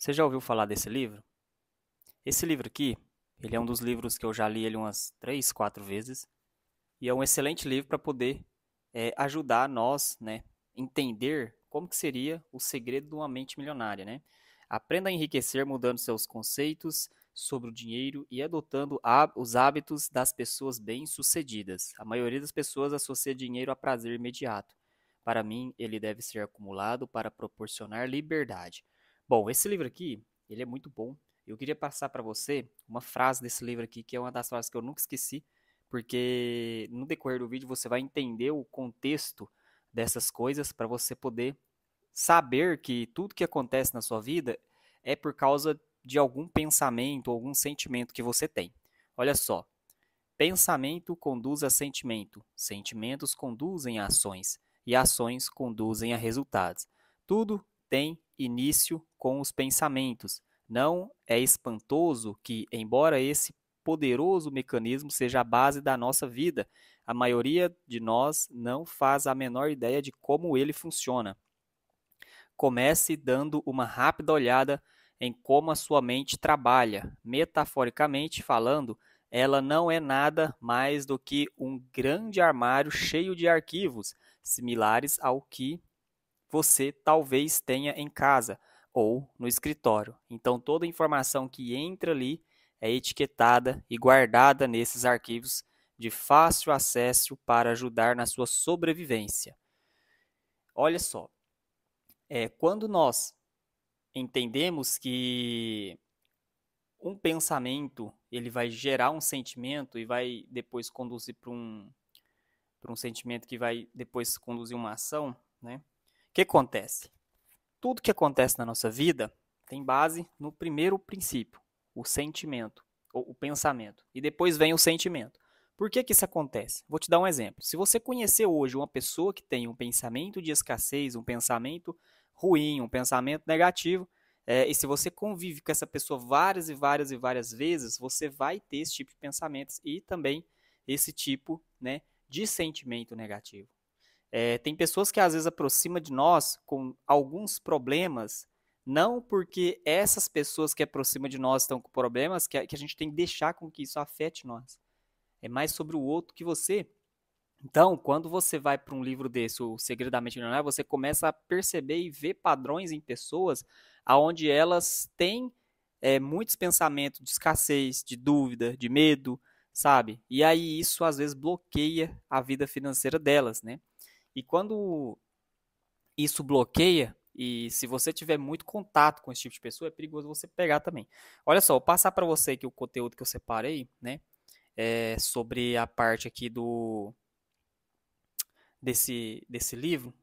Você já ouviu falar desse livro? Esse livro aqui, ele é um dos livros que eu já li ele umas 3, 4 vezes e é um excelente livro para poder ajudar nós, né, entender como que seria o segredo de uma mente milionária, né? Aprenda a enriquecer mudando seus conceitos sobre o dinheiro e adotando os hábitos das pessoas bem-sucedidas. A maioria das pessoas associa dinheiro a prazer imediato. Para mim, ele deve ser acumulado para proporcionar liberdade. Bom, esse livro aqui, ele é muito bom. Eu queria passar para você uma frase desse livro aqui, que é uma das frases que eu nunca esqueci, porque no decorrer do vídeo você vai entender o contexto dessas coisas para você poder saber que tudo que acontece na sua vida é por causa de algum pensamento, algum sentimento que você tem. Olha só, pensamento conduz a sentimento, sentimentos conduzem a ações e ações conduzem a resultados. Tudo tem início com os pensamentos. Não é espantoso que, embora esse poderoso mecanismo seja a base da nossa vida, a maioria de nós não faz a menor ideia de como ele funciona. Comece dando uma rápida olhada em como a sua mente trabalha. Metaforicamente falando, ela não é nada mais do que um grande armário cheio de arquivos, similares ao que você talvez tenha em casa ou no escritório. Então, toda a informação que entra ali é etiquetada e guardada nesses arquivos de fácil acesso para ajudar na sua sobrevivência. Olha só, quando nós entendemos que um pensamento ele vai gerar um sentimento e vai depois conduzir para um sentimento que vai depois conduzir uma ação, né? O que acontece? Tudo que acontece na nossa vida tem base no primeiro princípio, o sentimento, ou o pensamento, e depois vem o sentimento. Por que que isso acontece? Vou te dar um exemplo. Se você conhecer hoje uma pessoa que tem um pensamento de escassez, um pensamento ruim, um pensamento negativo, e se você convive com essa pessoa várias e várias e várias vezes, você vai ter esse tipo de pensamentos e também esse tipo, né, de sentimento negativo. Tem pessoas que às vezes aproximam de nós com alguns problemas, não porque essas pessoas que aproximam de nós estão com problemas, que a gente tem que deixar com que isso afete nós. É mais sobre o outro que você. Então, quando você vai para um livro desse, O Segredo da Mente Milionária, você começa a perceber e ver padrões em pessoas aonde elas têm muitos pensamentos de escassez, de dúvida, de medo, sabe? E aí isso às vezes bloqueia a vida financeira delas, né? E quando isso bloqueia, e se você tiver muito contato com esse tipo de pessoa, é perigoso você pegar também. Olha só, vou passar para você aqui o conteúdo que eu separei, né? Sobre a parte aqui desse livro,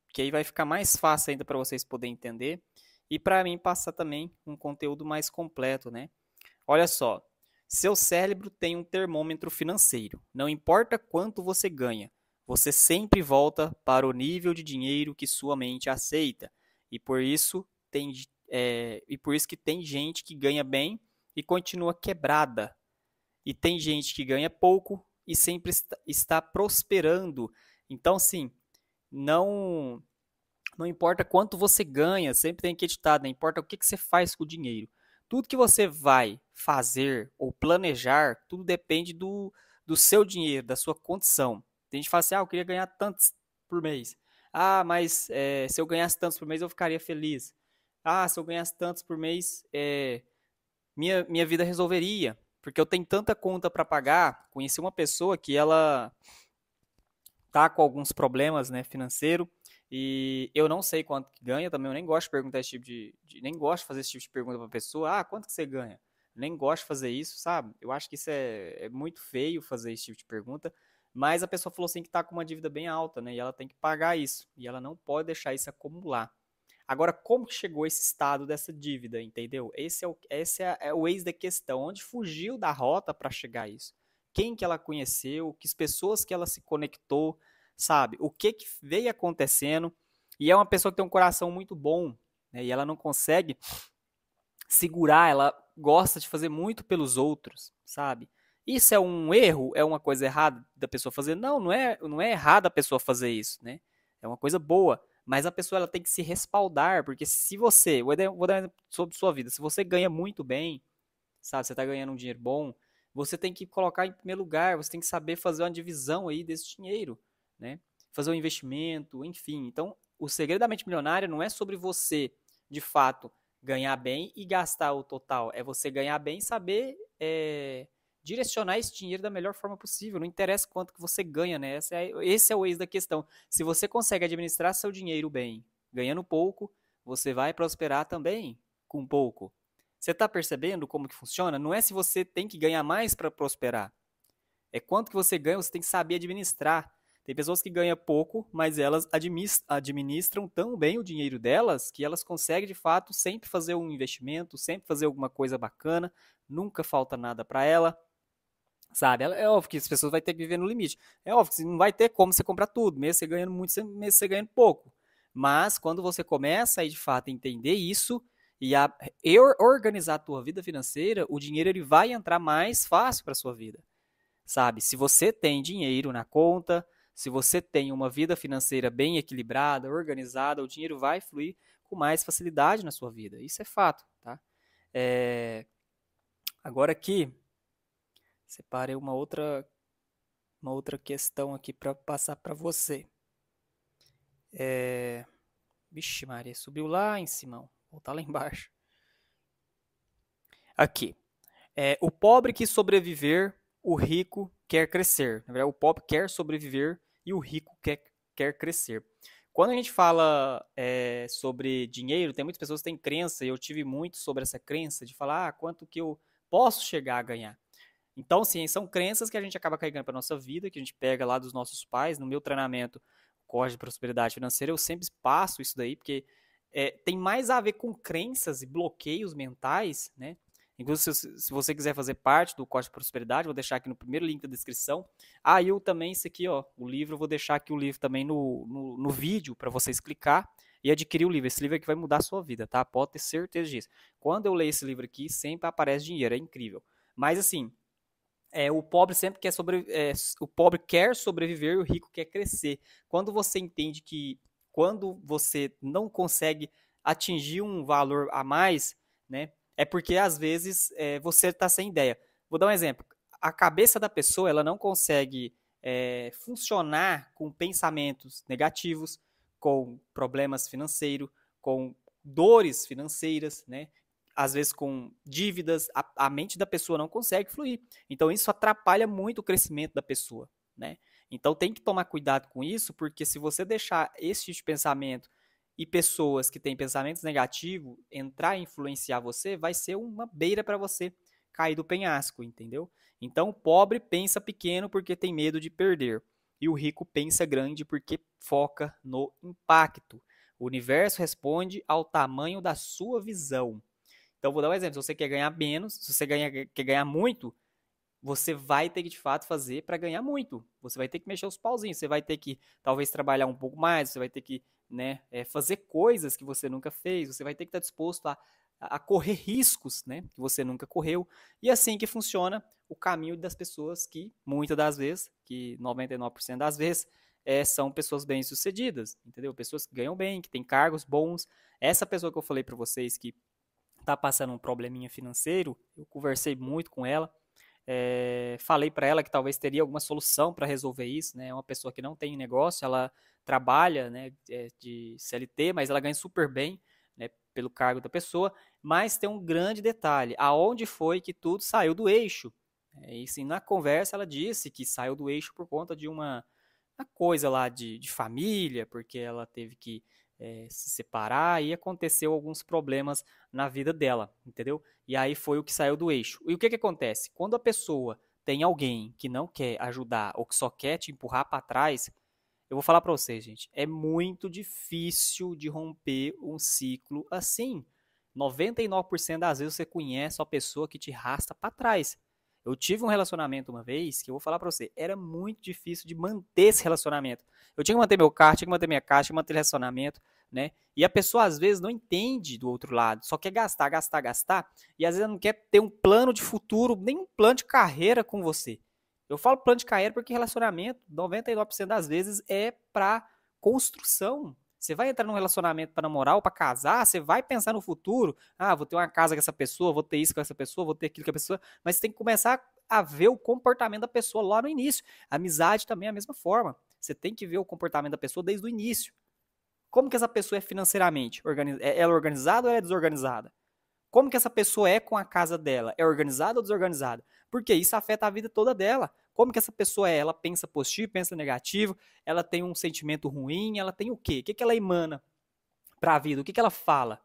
que aí vai ficar mais fácil ainda para vocês poderem entender. E para mim passar também um conteúdo mais completo, né? Olha só, seu cérebro tem um termômetro financeiro. Não importa quanto você ganha, você sempre volta para o nível de dinheiro que sua mente aceita. E por isso que tem gente que ganha bem e continua quebrada. E tem gente que ganha pouco e sempre está prosperando. Então, sim, não não importa quanto você ganha, sempre tem que editar, não importa o que você faz com o dinheiro. Tudo que você vai fazer ou planejar, tudo depende do seu dinheiro, da sua condição. Tem gente que fala assim, eu queria ganhar tantos por mês. Mas se eu ganhasse tantos por mês, eu ficaria feliz. Se eu ganhasse tantos por mês, minha vida resolveria. Porque eu tenho tanta conta para pagar. Conheci uma pessoa que ela tá com alguns problemas, né, financeiro, e eu não sei quanto que ganha, também eu nem gosto de perguntar esse tipo nem gosto de fazer esse tipo de pergunta pra pessoa, quanto que você ganha? Nem gosto de fazer isso, sabe? Eu acho que isso é muito feio fazer esse tipo de pergunta, mas a pessoa falou assim que tá com uma dívida bem alta, né, e ela tem que pagar isso, e ela não pode deixar isso acumular. Agora, como que chegou esse estado dessa dívida, entendeu? Esse é o eis da questão, onde fugiu da rota para chegar a isso? Quem que ela conheceu, que pessoas que ela se conectou, sabe? O que que veio acontecendo? E é uma pessoa que tem um coração muito bom, né? E ela não consegue segurar, ela gosta de fazer muito pelos outros, sabe? Isso é um erro? É uma coisa errada da pessoa fazer? Não, não é errado a pessoa fazer isso, né? É uma coisa boa. mas a pessoa ela tem que se respaldar, porque se você, vou dar um exemplo sobre sua vida, se você ganha muito bem, sabe, você está ganhando um dinheiro bom, você tem que colocar em primeiro lugar, você tem que saber fazer uma divisão aí desse dinheiro, né? Fazer um investimento, enfim. Então, o segredo da mente milionária não é sobre você, de fato, ganhar bem e gastar o total. É você ganhar bem e saber direcionar esse dinheiro da melhor forma possível. Não interessa quanto que você ganha, né? Esse é o ex da questão. Se você consegue administrar seu dinheiro bem, ganhando pouco, você vai prosperar também com pouco. Você está percebendo como que funciona? Não é se você tem que ganhar mais para prosperar. É quanto que você ganha, você tem que saber administrar. Tem pessoas que ganham pouco, mas elas administram tão bem o dinheiro delas que elas conseguem, de fato, sempre fazer um investimento, sempre fazer alguma coisa bacana, nunca falta nada para ela, sabe? É óbvio que as pessoas vão ter que viver no limite. É óbvio que não vai ter como você comprar tudo, mesmo você ganhando muito, mesmo você ganhando pouco. Mas quando você começa a, de fato, entender isso e a organizar a tua vida financeira, o dinheiro ele vai entrar mais fácil para sua vida, sabe? Se você tem dinheiro na conta, se você tem uma vida financeira bem equilibrada, organizada, o dinheiro vai fluir com mais facilidade na sua vida. Isso é fato, tá? Agora aqui, separei uma outra questão aqui para passar para você. Vixe Maria, subiu lá em cima, vou voltar lá embaixo. Aqui. O pobre quis sobreviver, o rico quer crescer. Na verdade, o pobre quer sobreviver e o rico quer crescer. Quando a gente fala sobre dinheiro, tem muitas pessoas que têm crença, e eu tive muito sobre essa crença, de falar quanto que eu posso chegar a ganhar. Então, sim, são crenças que a gente acaba carregando para a nossa vida, que a gente pega lá dos nossos pais. No meu treinamento, Código de Prosperidade Financeira, eu sempre passo isso daí, porque tem mais a ver com crenças e bloqueios mentais, né? Inclusive, se você quiser fazer parte do Código de Prosperidade, vou deixar aqui no primeiro link da descrição. Ah, eu também, isso aqui, ó, o livro, vou deixar aqui o livro também no vídeo, para vocês clicar e adquirir o livro. Esse livro aqui vai mudar a sua vida, tá? Pode ter certeza disso. Quando eu leio esse livro aqui, sempre aparece dinheiro, é incrível. Mas, assim, o pobre sempre quer o pobre quer sobreviver e o rico quer crescer. Quando você entende que quando você não consegue atingir um valor a mais, né, é porque às vezes você está sem ideia. Vou dar um exemplo. A cabeça da pessoa ela não consegue funcionar com pensamentos negativos, com problemas financeiros, com dores financeiras, né? Às vezes com dívidas, a mente da pessoa não consegue fluir. Então isso atrapalha muito o crescimento da pessoa, né? Então tem que tomar cuidado com isso, porque se você deixar esse tipo de pensamento e pessoas que têm pensamentos negativos entrar e influenciar você, vai ser uma beira para você cair do penhasco, entendeu? Então o pobre pensa pequeno porque tem medo de perder, e o rico pensa grande porque foca no impacto. O universo responde ao tamanho da sua visão. Então, vou dar um exemplo. Se você quer ganhar menos, se você quer ganhar muito, você vai ter que, de fato, fazer para ganhar muito. Você vai ter que mexer os pauzinhos. Você vai ter que, talvez, trabalhar um pouco mais. Você vai ter que fazer coisas que você nunca fez. Você vai ter que estar disposto a correr riscos, né, que você nunca correu. E assim que funciona o caminho das pessoas que, muitas das vezes, que 99% das vezes, são pessoas bem-sucedidas, entendeu? Pessoas que ganham bem, que têm cargos bons. Essa pessoa que eu falei para vocês que está passando um probleminha financeiro, eu conversei muito com ela, falei para ela que talvez teria alguma solução para resolver isso, né? É uma pessoa que não tem negócio, ela trabalha, né, de CLT, mas ela ganha super bem, né, pelo cargo da pessoa, mas tem um grande detalhe, aonde foi que tudo saiu do eixo? E sim, na conversa ela disse que saiu do eixo por conta de uma coisa lá de família, porque ela teve que se separar e aconteceu alguns problemas na vida dela, entendeu? E aí foi o que saiu do eixo. E o que acontece? Quando a pessoa tem alguém que não quer ajudar ou que só quer te empurrar para trás, eu vou falar para vocês, gente, é muito difícil de romper um ciclo assim. 99% das vezes você conhece a pessoa que te arrasta para trás. Eu tive um relacionamento uma vez que eu vou falar pra você, era muito difícil de manter esse relacionamento. Eu tinha que manter meu carro, tinha que manter minha casa, tinha que manter relacionamento, né? E a pessoa às vezes não entende do outro lado, só quer gastar, gastar, gastar, e às vezes não quer ter um plano de futuro, nem um plano de carreira com você. Eu falo plano de carreira porque relacionamento, 99% das vezes, é pra construção. Você vai entrar num relacionamento para namorar ou para casar, você vai pensar no futuro. Ah, vou ter uma casa com essa pessoa, vou ter isso com essa pessoa, vou ter aquilo com a pessoa. Mas você tem que começar a ver o comportamento da pessoa lá no início. A amizade também é a mesma forma. Você tem que ver o comportamento da pessoa desde o início. Como que essa pessoa é financeiramente? Ela é organizada ou ela é desorganizada? Como que essa pessoa é com a casa dela? É organizada ou desorganizada? Porque isso afeta a vida toda dela. Como que essa pessoa é? Ela pensa positivo, pensa negativo, ela tem um sentimento ruim, ela tem o quê? O que, que ela emana para a vida? O que, que ela fala?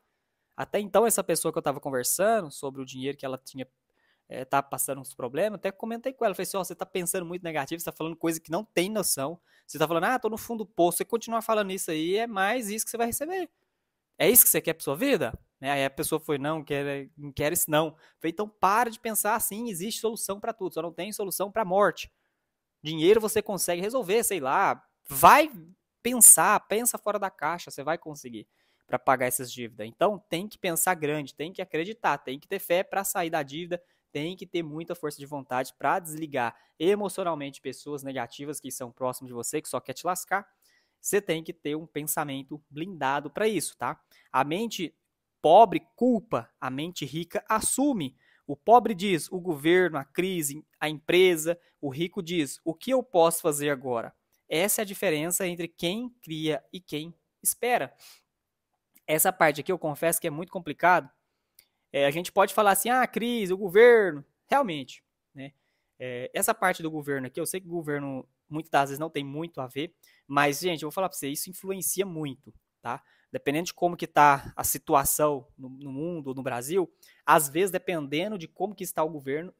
Até então, essa pessoa que eu estava conversando sobre o dinheiro que ela tinha, tá passando uns problemas, até comentei com ela, falei assim, ó, você tá pensando muito negativo, você tá falando coisa que não tem noção, você tá falando, ah, tô no fundo do poço, você continuar falando isso aí, é mais isso que você vai receber. É isso que você quer para sua vida? Aí a pessoa foi, não quer isso não. Falei, então para de pensar assim, existe solução para tudo, só não tem solução para morte. Dinheiro você consegue resolver, sei lá, vai pensar, pensa fora da caixa, você vai conseguir para pagar essas dívidas. Então tem que pensar grande, tem que acreditar, tem que ter fé para sair da dívida, tem que ter muita força de vontade para desligar emocionalmente pessoas negativas que são próximas de você, que só quer te lascar. Você tem que ter um pensamento blindado para isso, tá? A mente pobre culpa, a mente rica assume. O pobre diz, o governo, a crise, a empresa. O rico diz, o que eu posso fazer agora? Essa é a diferença entre quem cria e quem espera. Essa parte aqui eu confesso que é muito complicado. A gente pode falar assim, ah, a crise, o governo. Realmente, né? Essa parte do governo aqui, eu sei que o governo muitas das vezes não tem muito a ver, mas, gente, eu vou falar para você, isso influencia muito, tá? Dependendo de como que tá a situação no mundo ou no Brasil, às vezes, dependendo de como que está o governo,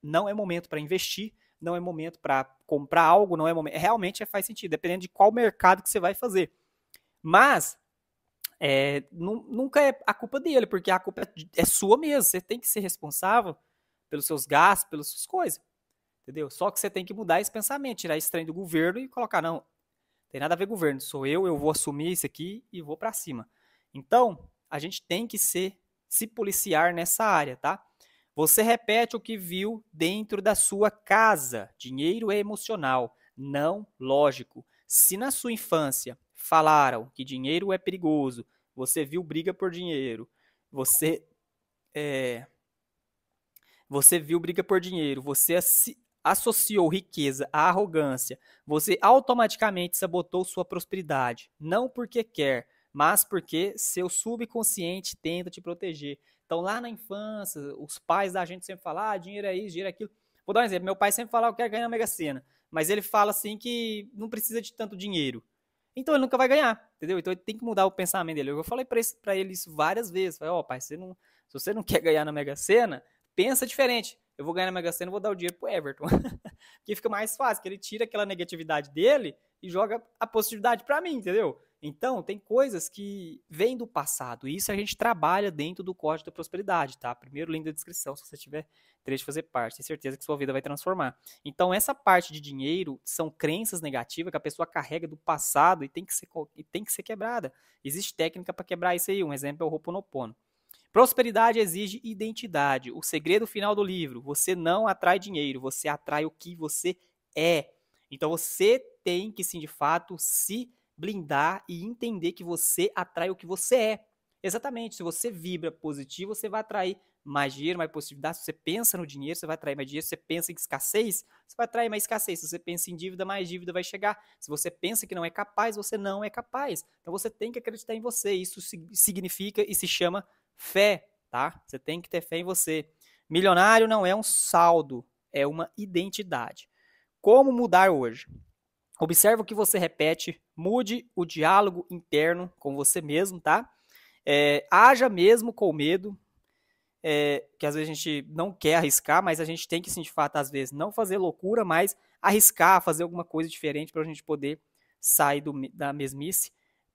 não é momento para investir, não é momento para comprar algo, não é momento. Realmente faz sentido, dependendo de qual mercado que você vai fazer. Mas nunca é a culpa dele, porque a culpa é sua mesmo. Você tem que ser responsável pelos seus gastos, pelas suas coisas. Entendeu? Só que você tem que mudar esse pensamento, tirar esse trem do governo e colocar, não, tem nada a ver com o governo, sou eu vou assumir isso aqui e vou para cima. Então, a gente tem que se policiar nessa área, tá? Você repete o que viu dentro da sua casa. Dinheiro é emocional, não lógico. Se na sua infância falaram que dinheiro é perigoso, você viu briga por dinheiro, você viu briga por dinheiro, você associou riqueza à arrogância, você automaticamente sabotou sua prosperidade, não porque quer, mas porque seu subconsciente tenta te proteger. Então, lá na infância, os pais da gente sempre falam, ah, dinheiro é isso, dinheiro é aquilo. Vou dar um exemplo, meu pai sempre fala, eu quero ganhar na Mega Sena, mas ele fala assim que não precisa de tanto dinheiro. Então ele nunca vai ganhar, entendeu? Então ele tem que mudar o pensamento dele. Eu falei pra ele isso várias vezes. Falei, ó, pai, se você não quer ganhar na Mega Sena, pensa diferente. Eu vou ganhar na Mega Sena e vou dar o dinheiro pro Everton. Porque fica mais fácil, que ele tira aquela negatividade dele e joga a positividade para mim, entendeu? Então, tem coisas que vêm do passado, e isso a gente trabalha dentro do Código da Prosperidade, tá? Primeiro link da descrição, se você tiver interesse de fazer parte, tenho certeza que sua vida vai transformar. Então, essa parte de dinheiro são crenças negativas que a pessoa carrega do passado e tem que ser quebrada. Existe técnica para quebrar isso aí, um exemplo é o Ho'oponopono. Prosperidade exige identidade. O segredo final do livro: você não atrai dinheiro, você atrai o que você é. Então você tem que, sim, de fato, se blindar e entender que você atrai o que você é. Exatamente. Se você vibra positivo, você vai atrair mais dinheiro, mais possibilidade. Se você pensa no dinheiro, você vai atrair mais dinheiro. Se você pensa em escassez, você vai atrair mais escassez. Se você pensa em dívida, mais dívida vai chegar. Se você pensa que não é capaz, você não é capaz. Então você tem que acreditar em você. Isso significa e se chama fé, tá? Você tem que ter fé em você. Milionário não é um saldo, é uma identidade. Como mudar hoje? Observe o que você repete, mude o diálogo interno com você mesmo, tá? Haja mesmo com medo, que às vezes a gente não quer arriscar, mas a gente tem que, sim, de fato, às vezes, não fazer loucura, mas arriscar, fazer alguma coisa diferente para a gente poder sair da mesmice.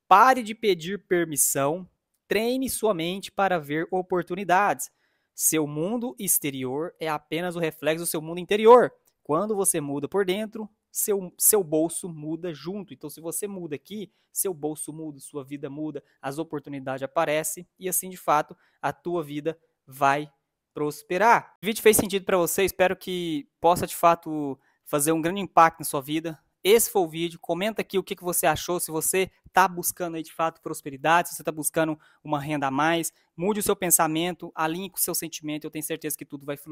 Pare de pedir permissão, treine sua mente para ver oportunidades. Seu mundo exterior é apenas o reflexo do seu mundo interior. Quando você muda por dentro, seu bolso muda junto. Então, se você muda aqui, seu bolso muda, sua vida muda, as oportunidades aparecem e assim, de fato, a tua vida vai prosperar. O vídeo fez sentido para você, espero que possa, de fato, fazer um grande impacto na sua vida. esse foi o vídeo. Comenta aqui o que você achou, se você está buscando aí de fato prosperidade, se você está buscando uma renda a mais. Mude o seu pensamento, alinhe com o seu sentimento, eu tenho certeza que tudo vai fluir.